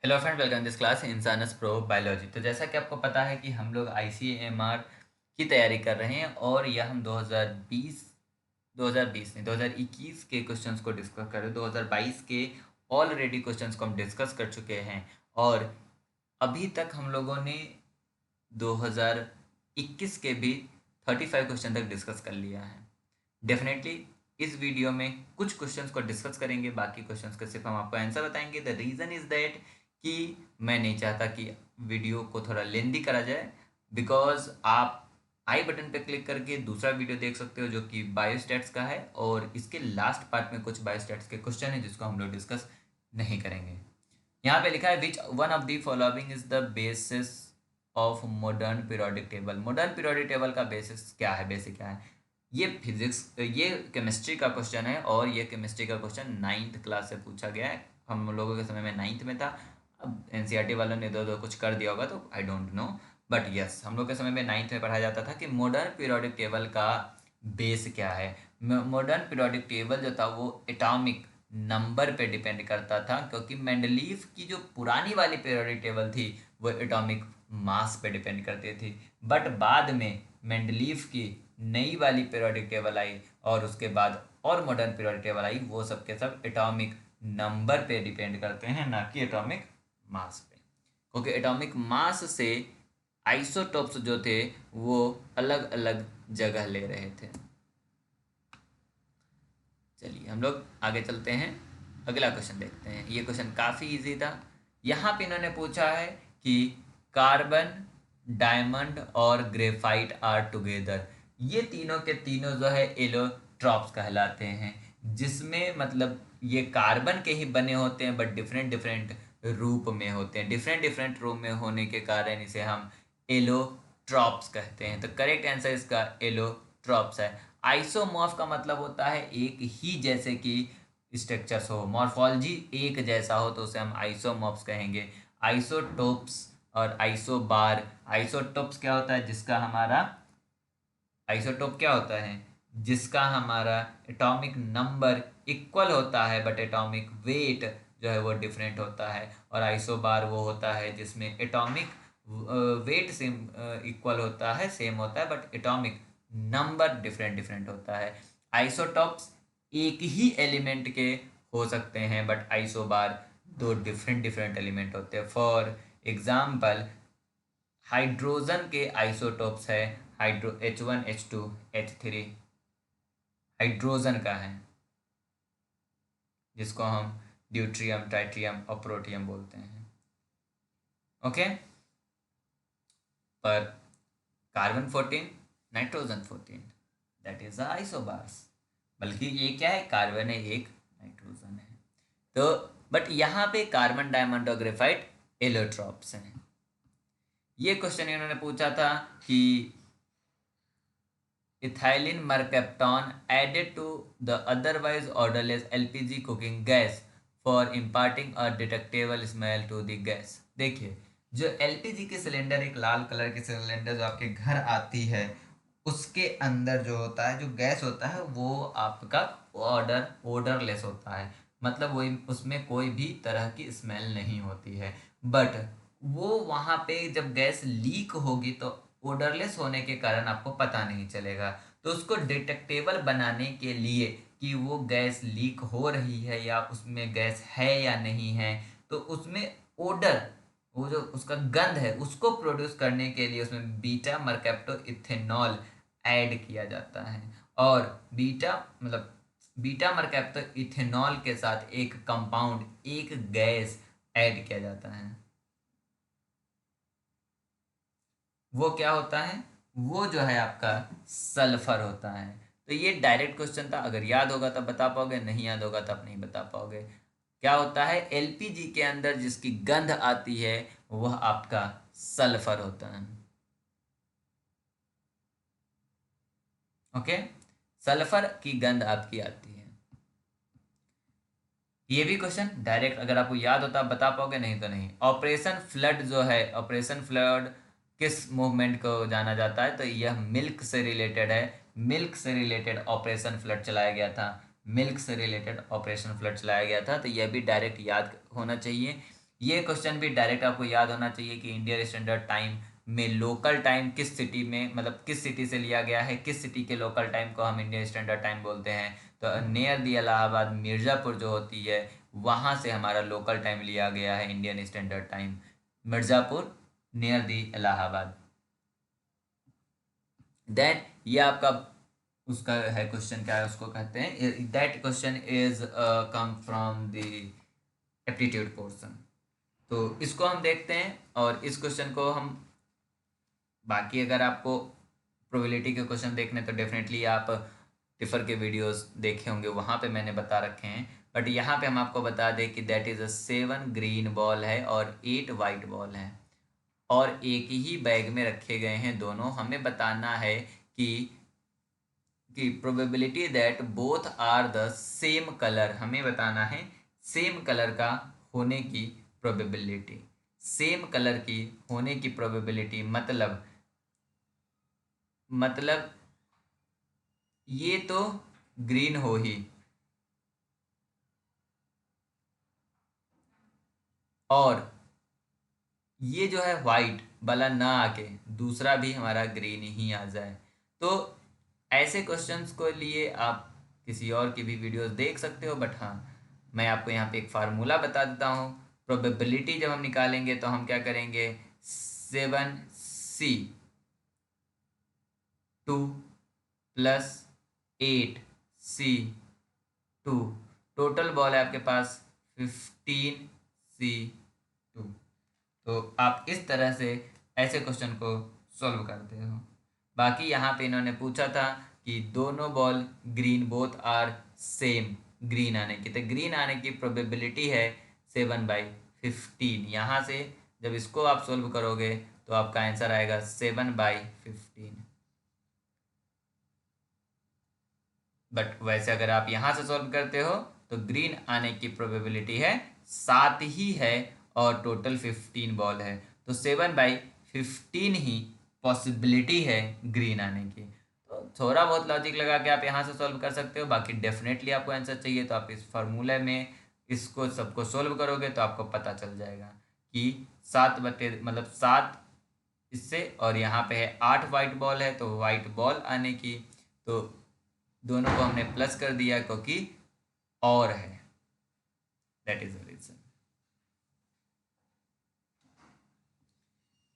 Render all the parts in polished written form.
Hello friend, welcome this class in science pro biology. तो जैसा कि आपको पता है कि हम लोग आईसीएमआर की तैयारी कर रहे हैं और यह हम 2020 नहीं 2021 के क्वेश्चंस को डिस्कस कर रहे हैं। 2022 के ऑलरेडी क्वेश्चंस को हम डिस्कस कर चुके हैं और अभी तक हम लोगों ने 2021 के भी 35 क्वेश्चन तक डिस्कस कर लिया है। डेफिनेटली इस वीडियो में कुछ क्वेश्चंस को डिस्कस करेंगे, बाकी क्वेश्चंस का सिर्फ हम आपको आंसर बताएंगे। द रीज़न इज़ दैट कि मैं नहीं चाहता कि वीडियो को थोड़ा लेंदी करा जाए, बिकॉज आप आई बटन पे क्लिक करके दूसरा वीडियो देख सकते हो जो कि बायोस्टैट्स का है, और इसके लास्ट पार्ट में कुछ बायोस्टैट्स के क्वेश्चन है जिसको हम लोग डिस्कस नहीं करेंगे। यहाँ पे लिखा है which one of the following is the basis of modern periodic table. Modern periodic table का बेसिस क्या है, बेसिक क्या है? ये केमिस्ट्री का क्वेश्चन है और ये केमिस्ट्री का क्वेश्चन 9th क्लास से पूछा गया है। हम लोगों के समय में 9th में था। अब एनसीईआरटी वालों ने दो कुछ कर दिया होगा तो I don't know, but yes हम लोग के समय में 9th में पढ़ा जाता था कि मॉडर्न पीरियोडिक टेबल का बेस क्या है। मॉडर्न पीरियोडिक टेबल जो था वो एटॉमिक नंबर पे डिपेंड करता था, क्योंकि मेंडलीव की जो पुरानी वाली पीरियोडिक टेबल थी वो एटॉमिक मास पे डिपेंड करती थी। बट बाद में मेंडलीव की नई वाली पीरियोडिक टेबल आई और उसके बाद और मॉडर्न पीरियोडिक टेबल आई, वो सब के सब एटॉमिक नंबर पे डिपेंड करते हैं, ना कि एटॉमिक मास पे। क्योंकि एटॉमिक मास से आइसोटोप्स जो थे वो अलग अलग जगह ले रहे थे। चलिए हम लोग आगे चलते हैं, अगला क्वेश्चन देखते हैं। ये क्वेश्चन काफ़ी इजी था। यहाँ पे इन्होंने पूछा है कि कार्बन, डायमंड और ग्रेफाइट आर टुगेदर। ये तीनों के तीनों जो है एलोट्रॉप्स कहलाते हैं, जिसमें मतलब ये कार्बन के ही बने होते हैं बट डिफरेंट डिफरेंट रूप में होते हैं। डिफरेंट डिफरेंट रूप में होने के कारण इसे हम एलोट्रॉप्स कहते हैं। तो करेक्ट आंसर इसका एलोट्रॉप्स है। आइसोमॉर्फ का मतलब होता है एक ही जैसे कि स्ट्रक्चर्स हो, मॉर्फोलॉजी एक जैसा हो तो उसे हम आइसोमॉर्फ्स कहेंगे। आइसोटोप्स और आइसोबार। आइसोटोप्स क्या होता है? जिसका हमारा आइसोटोप क्या होता है? जिसका हमारा एटॉमिक नंबर इक्वल होता है बट एटॉमिक वेट जो है वो डिफरेंट होता है। और आइसोबार वो होता है जिसमें एटॉमिक वेट सेम इक्वल होता है, सेम होता है, but atomic number different different होता है। आइसोटॉप्स एक ही एलिमेंट के हो सकते हैं बट आइसोबार दो डिफरेंट डिफरेंट एलिमेंट होते हैं। फॉर एग्जाम्पल हाइड्रोजन के आइसोटोप्स है hydro H1 H2 H3, hydrogen का है, जिसको हम ड्यूट्रियम, ट्राइट्रियम और प्रोटियम बोलते हैं। ओके, पर carbon 14, nitrogen 14, that is isobars. बल्कि ये क्या है? कार्बन है एक, नाइट्रोजन है। तो बट यहाँ पे कार्बन, डायमंड और ग्रेफाइट एलोट्रॉप्स हैं। ये क्वेश्चन इन्होंने पूछा था कि ethylene mercaptan added to the otherwise odorless LPG cooking gas for imparting a detectable smell to the gas। देखिए, जो एलपीजी की सिलेंडर, एक लाल कलर की सिलेंडर जो आपके घर आती है, उसके अंदर जो होता है, जो गैस होता है, वो आपका ओडरलेस होता है। मतलब वो उसमें कोई भी तरह की स्मेल नहीं होती है। बट वो वहाँ पे जब गैस लीक होगी तो ओडरलेस होने के कारण आपको पता नहीं चलेगा। तो उसको डिटेक्टेबल बनाने के लिए कि वो गैस लीक हो रही है या उसमें गैस है या नहीं है, तो उसमें ओडर, वो जो उसका गंध है, उसको प्रोड्यूस करने के लिए उसमें बीटा मरकैप्टो इथेनॉल ऐड किया जाता है। और बीटा मतलब बीटा मरकैप्टो इथेनॉल के साथ एक कंपाउंड, एक गैस ऐड किया जाता है। वो क्या होता है? वो जो है आपका सल्फर होता है। तो ये डायरेक्ट क्वेश्चन था, अगर याद होगा तब बता पाओगे, नहीं याद होगा तब नहीं बता पाओगे। क्या होता है? एलपीजी के अंदर जिसकी गंध आती है वह आपका सल्फर होता है। ओके, सल्फर की गंध आपकी आती है। ये भी क्वेश्चन डायरेक्ट अगर आपको याद होता बता पाओगे, नहीं तो नहीं। ऑपरेशन फ्लड जो है, ऑपरेशन फ्लड किस मूवमेंट को जाना जाता है? तो यह मिल्क से रिलेटेड है। मिल्क से रिलेटेड ऑपरेशन फ्लड चलाया गया था। मिल्क से रिलेटेड ऑपरेशन फ्लड चलाया गया था, तो यह भी डायरेक्ट याद होना चाहिए। ये क्वेश्चन भी डायरेक्ट आपको याद होना चाहिए कि इंडियन स्टैंडर्ड टाइम में लोकल टाइम किस सिटी में, मतलब किस सिटी से लिया गया है, किस सिटी के लोकल टाइम को हम इंडियन स्टैंडर्ड टाइम बोलते हैं। तो नियर दी इलाहाबाद मिर्ज़ापुर जो होती है वहाँ से हमारा लोकल टाइम लिया गया है Indian standard time, Mirzapur near the Allahabad. Then ये आपका उसका है क्वेश्चन, क्या है उसको कहते हैं, that question is come from the aptitude portion. तो इसको हम देखते हैं और इस क्वेश्चन को हम, बाकी अगर आपको प्रोबेबिलिटी के क्वेश्चन देखने तो डेफिनेटली आप टिफर के वीडियोस देखे होंगे, वहाँ पे मैंने बता रखे हैं। बट यहाँ पे हम आपको बता दें कि that is a 7 green ball है और 8 वाइट बॉल है और एक ही बैग में रखे गए हैं दोनों। हमें बताना है कि probability that both are the same colour, हमें बताना है सेम कलर का होने की प्रोबेबिलिटी। सेम कलर की होने की प्रोबेबिलिटी मतलब ये तो ग्रीन हो ही, और ये जो है वाइट वाला ना आके दूसरा भी हमारा ग्रीन ही आ जाए। तो ऐसे क्वेश्चंस को लिए आप किसी और की भी वीडियोस देख सकते हो, बट हाँ मैं आपको यहाँ पे एक फार्मूला बता देता हूँ। प्रोबेबिलिटी जब हम निकालेंगे तो हम क्या करेंगे, 7C2 plus 8C2, total ball है आपके पास 15C2। तो आप इस तरह से ऐसे क्वेश्चन को सॉल्व करते हो। बाकी यहाँ पे इन्होंने पूछा था कि दोनों ball green both are same green आने की, तो ग्रीन आने की प्रोबेबिलिटी है 7/15। यहाँ से जब इसको आप सॉल्व करोगे तो आपका आंसर आएगा 7/15। बट वैसे अगर आप यहाँ से सॉल्व करते हो तो ग्रीन आने की प्रोबेबिलिटी है 7 ही है और टोटल 15 बॉल है, तो 7/15 ही पॉसिबिलिटी है ग्रीन आने की। तो थोड़ा बहुत लॉजिक लगा के आप यहाँ से सॉल्व कर सकते हो। बाकी डेफिनेटली आपको आंसर चाहिए तो आप इस फार्मूले में इसको सबको सॉल्व करोगे तो आपको पता चल जाएगा कि 7 इससे, और यहाँ पे है 8 वाइट बॉल है तो वाइट बॉल आने की, तो दोनों को हमने प्लस कर दिया क्योंकि और है, दैट इज द रीजन।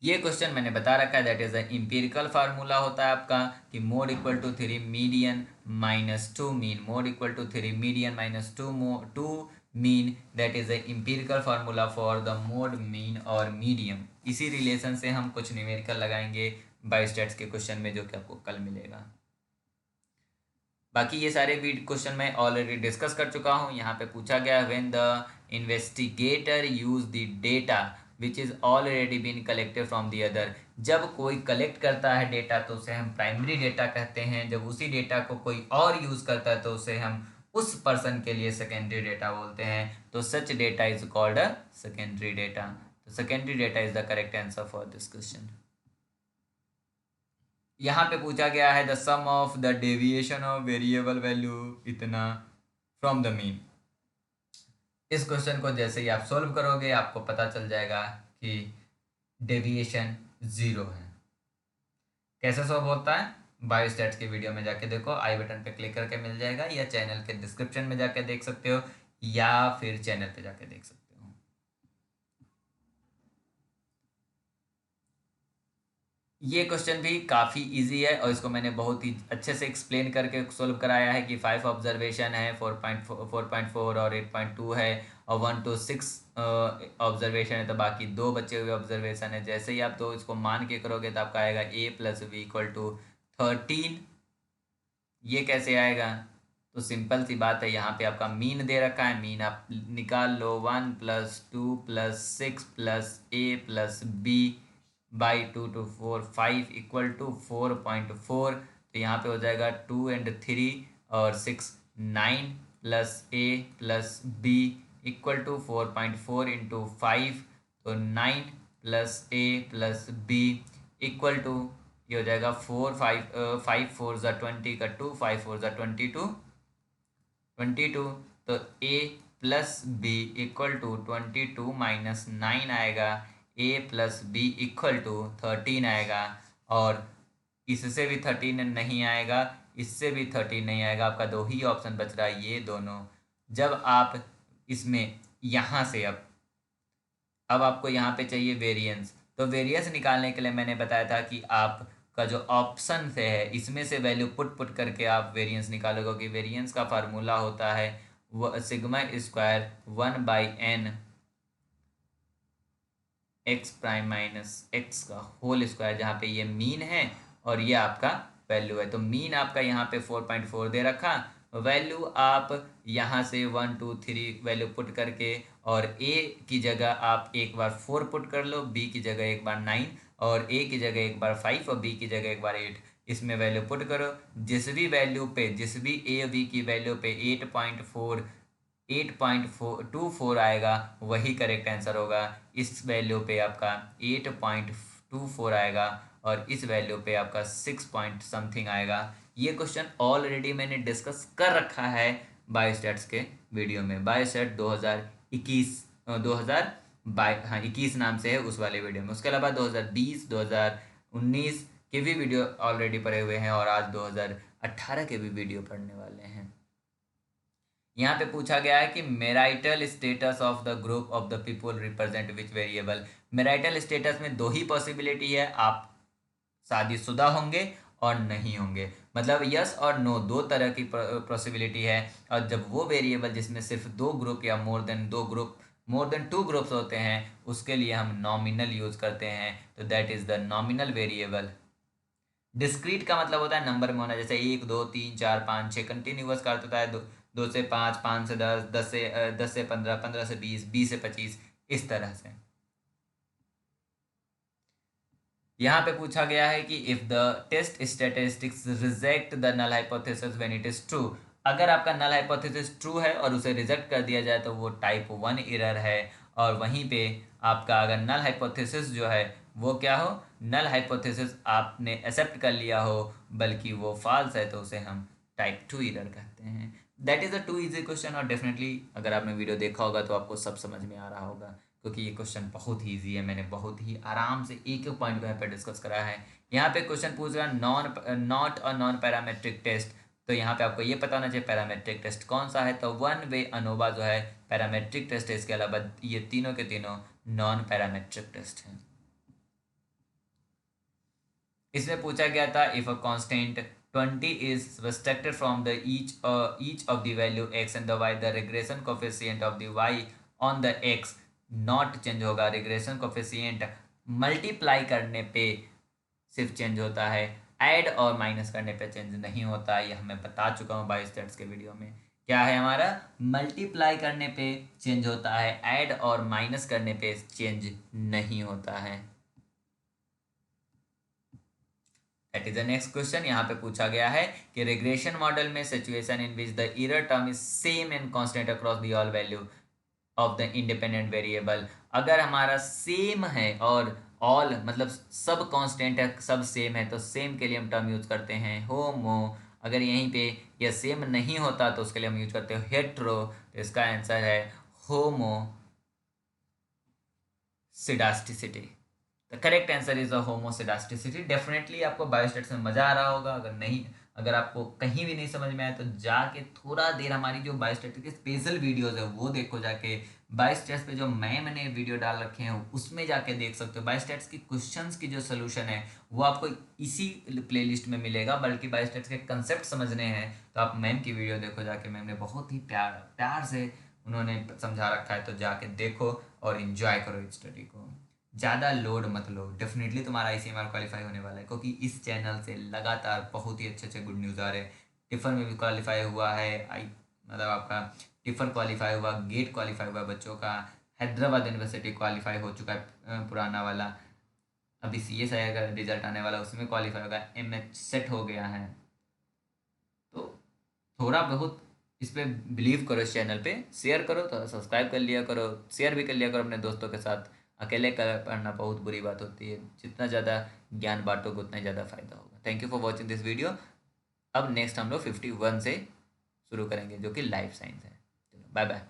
ये क्वेश्चन मैंने बता रखा है, that is the empirical formula होता है आपका कि mode equal to 3 median minus 2 mean, mode equal to 3 median minus 2 mean, that is the empirical formula for the mode mean और मीडियम। इसी रिलेशन से हम कुछ न्यूमेरिकल लगाएंगे बायोस्टैट्स के क्वेश्चन में जो कि आपको कल मिलेगा। बाकी ये सारे क्वेश्चन मैं ऑलरेडी डिस्कस कर चुका हूँ। यहाँ पे पूछा गया when the investigator use the data which is already been collected from the other, जब कोई कलेक्ट करता है डेटा तो उसे हम प्राइमरी डेटा कहते हैं, जब उसी डेटा को कोई और यूज़ करता है तो उसे हम उस पर्सन के लिए सेकेंडरी डेटा बोलते हैं। तो such data is called a secondary data. तो secondary data is the correct answer for this question. यहाँ पे पूछा गया है the sum of the deviation of variable value इतना फ्रॉम द मीन। इस क्वेश्चन को जैसे ही आप सॉल्व करोगे आपको पता चल जाएगा कि डेविएशन 0 है। कैसे सॉल्व होता है, बायोस्टैट्स की वीडियो में जाके देखो, आई बटन पे क्लिक करके मिल जाएगा, या चैनल के डिस्क्रिप्शन में जाके देख सकते हो, या फिर चैनल पे जाके देख सकते हो। ये क्वेश्चन भी काफ़ी इजी है और इसको मैंने बहुत ही अच्छे से एक्सप्लेन करके सोल्व कराया है कि 5 ऑब्जर्वेशन है, 4.4 और 8.2 है, और 1 to 6 ऑब्जर्वेशन है, तो बाकी 2 बचे हुए ऑब्जर्वेशन है। जैसे ही आप तो इसको मान के करोगे तो आपका आएगा A+B = 13। ये कैसे आएगा, तो सिंपल सी बात है, यहाँ पे आपका मीन दे रखा है, मीन आप निकाल लो, 1 + 2 + 6 + A+B/2 to 4 5 = 4.4। तो यहाँ पे हो जाएगा 2 and 3 और 6 9 + A+B = 4.4 × 5, तो 9 + A+B = ये हो जाएगा 5 4 ज़ा 20 का 2, 5 4 ज़ा 22, तो A plus B equal to 22 minus 9 आएगा, A plus B equal to 13 आएगा, और इससे भी 13 नहीं आएगा, इससे भी 13 नहीं आएगा। आपका दो ही ऑप्शन बच रहा है, ये दोनों। जब आप इसमें यहाँ से अब आपको यहाँ पे चाहिए वेरिएंस, तो वेरिएंस निकालने के लिए मैंने बताया था कि आपका जो ऑप्शन से है इसमें से वैल्यू पुट करके आप वेरिएंस निकालोगे, कि वेरिएंस का फार्मूला होता है वो sigma square 1/n ex prime minus x का होल स्क्वायर, जहाँ पे ये मीन है और ये आपका वैल्यू है। तो मीन आपका यहाँ पे 4.4 दे रखा, वैल्यू आप यहाँ से 1 2 3 वैल्यू पुट करके, और ए की जगह आप एक बार 4 पुट कर लो, बी की जगह एक बार 9, और ए की जगह एक बार 5 और बी की जगह एक बार 8। इसमें वैल्यू पुट करो, जिस भी वैल्यू पे, जिस भी ए बी की वैल्यू पे 8.24 आएगा वही करेक्ट आंसर होगा। इस वैल्यू पे आपका 8.24 आएगा, और इस वैल्यू पे आपका 6 पॉइंट समथिंग आएगा। ये क्वेश्चन ऑलरेडी मैंने डिस्कस कर रखा है बायोस्टैट्स के वीडियो में, बायोस्टैट 2021 21 नाम से है उस वाले वीडियो में। उसके अलावा 2020 2019 के भी वीडियो ऑलरेडी पड़े हुए हैं, और आज 2018 के भी वीडियो पढ़ने वाले हैं। यहाँ पे पूछा गया है कि marital status of the group of the people represent which variable. Marital status में दो ही पॉसिबिलिटी है, आप शादीशुदा होंगे और नहीं होंगे, मतलब यस और नो, दो तरह की पॉसिबिलिटी है। और जब वो वेरिएबल जिसमें सिर्फ दो ग्रुप या मोर देन 2 ग्रुप्स होते हैं, उसके लिए हम नॉमिनल यूज करते हैं, तो that is the nominal variable. Discrete का मतलब होता है नंबर में होना, जैसे 1 2 3 4 5 6 कंटिन्यूअस का अर्थ होता है 2 से 5 5 से 10 10 से 15 15 से 20 20 से 25, इस तरह से। यहाँ पे पूछा गया है कि if the test statistics reject the null hypothesis when it is true. अगर आपका नल हाइपोथेसिस ट्रू है और उसे रिजेक्ट कर दिया जाए तो वो टाइप 1 एरर है। और वहीं पे आपका अगर नल हाइपोथेसिस जो है वो क्या हो, नल हाइपोथेसिस आपने एक्सेप्ट कर लिया हो बल्कि वो फॉल्स है, तो उसे हम टाइप 2 एरर कहते हैं। That is a too easy question, और डेफिनेटली अगर आपने वीडियो देखा होगा तो आपको सब समझ में आ रहा होगा, क्योंकि ये क्वेश्चन बहुत ही ईजी है। मैंने बहुत ही आराम से एक एक पॉइंट को यहाँ पे डिस्कस करा है। यहाँ पे क्वेश्चन पूछ रहा है not a non parametric test, तो यहाँ पे आपको ये पता होना चाहिए पैरामेट्रिक टेस्ट कौन सा है। तो वन वे अनोवा जो है पैरामेट्रिक टेस्ट है, इसके अलावा ये तीनों के तीनों नॉन पैरामेट्रिक टेस्ट हैं। इसमें पूछा गया था if a constant 20 is subtracted from the each of the value x and the y, the regression coefficient of the y on the x not change होगा। regression coefficient मल्टीप्लाई करने पे सिर्फ change होता है, ऐड और minus करने पे change नहीं होता है। ये हमें बता चुका हूँ बायोस्टैट्स के वीडियो में। क्या है हमारा, मल्टीप्लाई करने पे चेंज होता है, ऐड और माइनस करने पे चेंज नहीं होता है। That is the next question. यहाँ पे पूछा गया है कि रिग्रेशन मॉडल में situation in which the error term is same and constant across the all value of the independent variable. अगर हमारा सेम है और ऑल मतलब सब कांस्टेंट है, सब सेम है, तो सेम के लिए हम टर्म यूज करते हैं होमो। अगर यहीं पे यह सेम नहीं होता तो उसके लिए हम यूज करते हैं हेट्रो। तो इसका आंसर है homoscedasticity. The correct answer is a homoscedasticity. Definitely आपको बायोस्टैट्स में मजा आ रहा होगा। अगर आपको कहीं भी नहीं समझ में आया तो जाके थोड़ा देर हमारी जो बायोस्टैटिक्स के स्पेशल वीडियोस है वो देखो जाके। बायोस्टैट्स पे जो मैंने वीडियो डाल रखे हैं उसमें जाके देख सकते हो। बायोस्टैट्स की क्वेश्चंस की जो सोल्यूशन है वो आपको इसी प्लेलिस्ट में मिलेगा। बल्कि बायोस्टैट्स के कंसेप्ट समझने हैं तो आप मैम की वीडियो देखो जाके। मैम ने बहुत ही प्यार से उन्होंने समझा रखा है, तो जाके देखो और इन्जॉय करो इस स्टडी को। ज़्यादा लोड मत लो, डेफिनेटली तुम्हारा ICMR क्वालिफाई होने वाला है, क्योंकि इस चैनल से लगातार बहुत ही अच्छे अच्छे गुड न्यूज़ आ रहे हैं। टिफर में भी क्वालिफाई हुआ है, मतलब आपका टिफर क्वालिफाई हुआ, गेट क्वालिफाई हुआ बच्चों का, हैदराबाद यूनिवर्सिटी क्वालिफाई हो चुका है पुराना वाला, अभी CSI का रिजल्ट आने वाला उसमें क्वालिफाई होगा, MH सेट हो गया है। तो थोड़ा बहुत इस पर बिलीव करो, इस चैनल पे शेयर करो, तो सब्सक्राइब कर लिया करो, शेयर भी कर लिया करो अपने दोस्तों के साथ। अकेले पढ़ना बहुत बुरी बात होती है, जितना ज़्यादा ज्ञान बांटोगे उतना ही ज़्यादा फायदा होगा। Thank you for watching this video. अब नेक्स्ट हम लोग 51 से शुरू करेंगे जो कि लाइफ साइंस है। Bye bye.